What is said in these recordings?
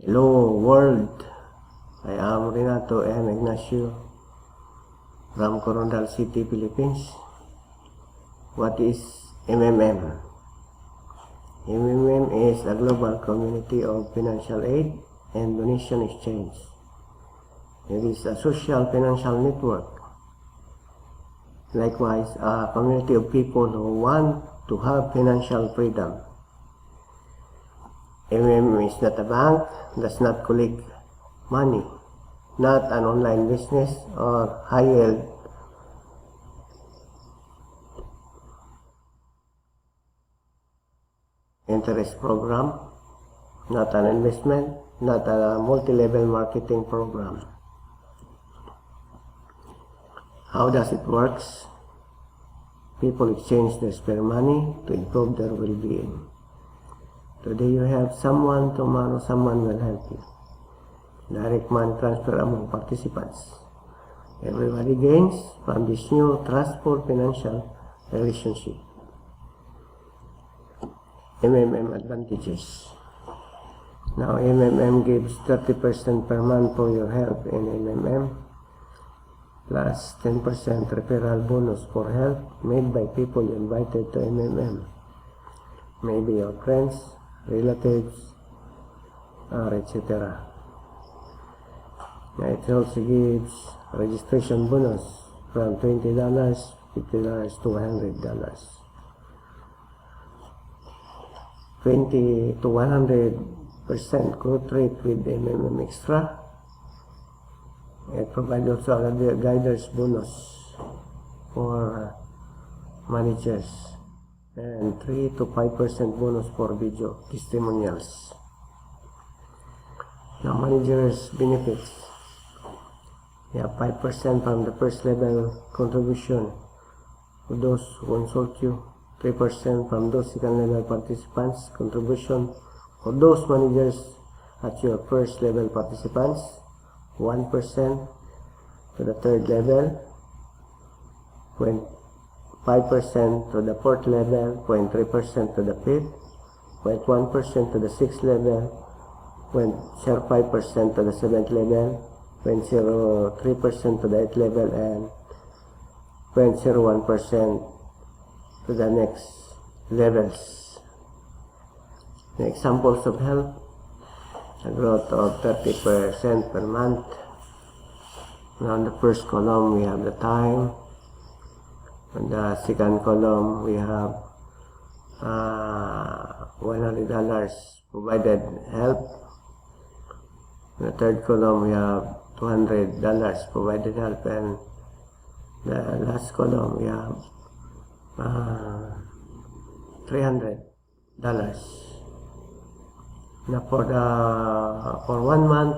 Hello world, I am Renato M. Ignacio from Coronadal City, Philippines. What is MMM? MMM is a global community of financial aid and donation exchange. It is a social financial network. Likewise, a community of people who want to have financial freedom. MMM is not a bank, does not collect money, not an online business or high-yield interest program, not an investment, not a multi-level marketing program. How does it work? People exchange their spare money to improve their well-being. Today you have someone, tomorrow someone will help you. Direct money transfer among participants. Everybody gains from this new trustful financial relationship. MMM advantages. Now MMM gives 30% per month for your help in MMM, plus 10% referral bonus for help made by people invited to MMM. Maybe your friends, relatives, or etc. It also gives registration bonus from $20, $50 to $100. 20 to 100% growth rate with MMM Extra. It provides also a guiders bonus for managers and 3 to 5% bonus for video testimonials. Now managers benefits. You have 5% from the first level contribution for those who consult you, 3% from those second level participants contribution for those managers at your first level participants, 1% to the third level, 5% to the fourth level, 0.3% to the fifth, 0.1% to the sixth level, 0.05% to the seventh level, 0.03% to the eighth level, and 0.01% to the next levels. The examples of help: a growth of 30% per month. Now on the first column we have the time. On the second column we have $100 provided help. In the third column we have $200 provided help, and the last column we have $300. Now for 1 month,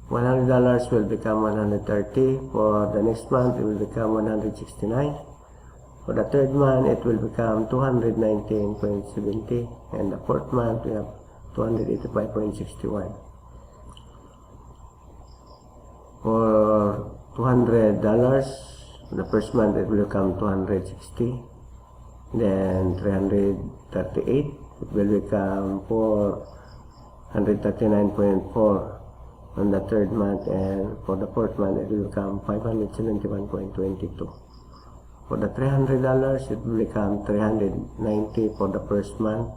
$100 will become $130. For the next month, it will become $169. For the third month, it will become $219.70, and the fourth month we have $285.61. For $200, the first month it will become $260, then $338. It will become $439.4 on the third month, and for the fourth month it will become $571.22. For the $300, it will become $390 for the first month,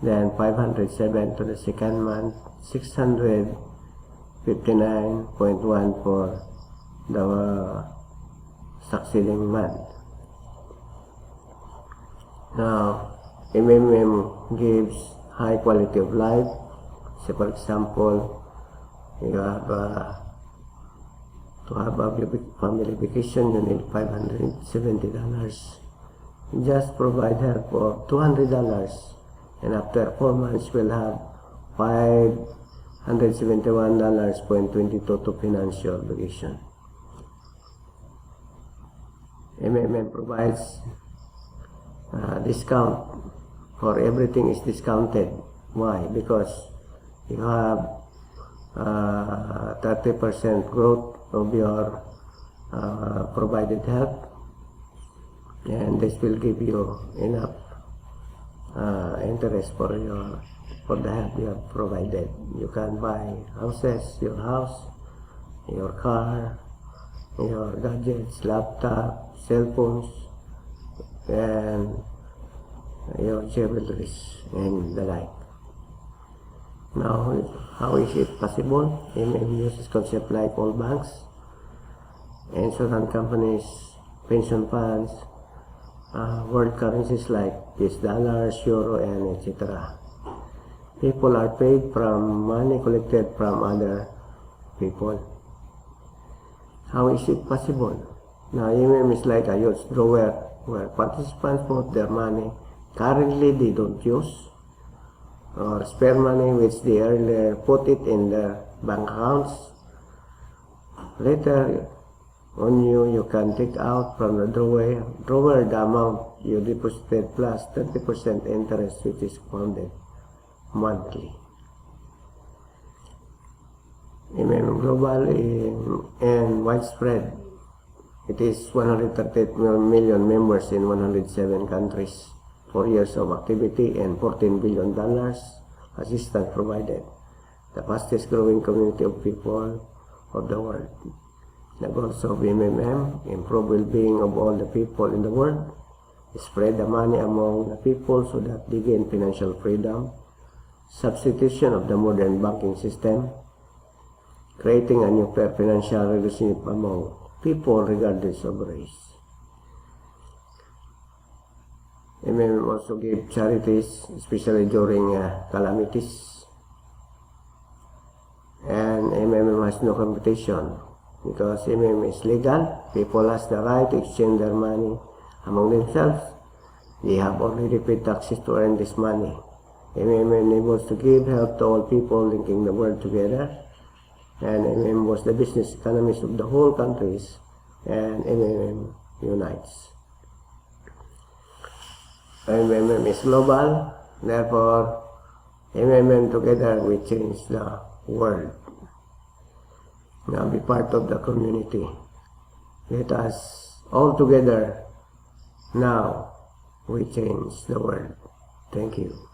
then $507 to the second month, $659.1 for the succeeding month. Now MMM gives high quality of life. So for example, you have to have a family vacation, you need $570. Just provide help for $200, and after 4 months you will have $571.22 to finance your vacation. MMM provides discount for everything is discounted. Why? Because you have 30% growth of your provided help, and this will give you enough interest for your for the help you have provided. You can buy houses, your house, your car, your gadgets, laptop, cell phones, and your jewelries and the like. Now, how is it possible? MMM uses concept like all banks, insurance companies, pension funds, world currencies like US dollars, euro, and etc. People are paid from money collected from other people. How is it possible? Now, MMM is like a huge drawer where participants put their money currently they don't use, or spare money which they earlier put it in their bank accounts. Later on you can take out from the drawer the amount you deposited plus 30% interest, which is compounded monthly. MMM global and widespread. It is 138 million members in 107 countries, 4 years of activity, and $14 billion assistance provided. The fastest growing community of people of the world. The goals of MMM: improve well-being of all the people in the world, spread the money among the people so that they gain financial freedom, substitution of the modern banking system, creating a new fair financial relationship among people regardless of race. MMM also gave charities, especially during calamities. And MMM has no competition because MMM is legal. People has the right to exchange their money among themselves. They have already paid taxes to earn this money. MMM enables to give help to all people, linking the world together. And MMM was the business economies of the whole countries, and MMM unites. MMM is global, therefore MMM together we change the world. Now be part of the community. Let us all together now we change the world. Thank you.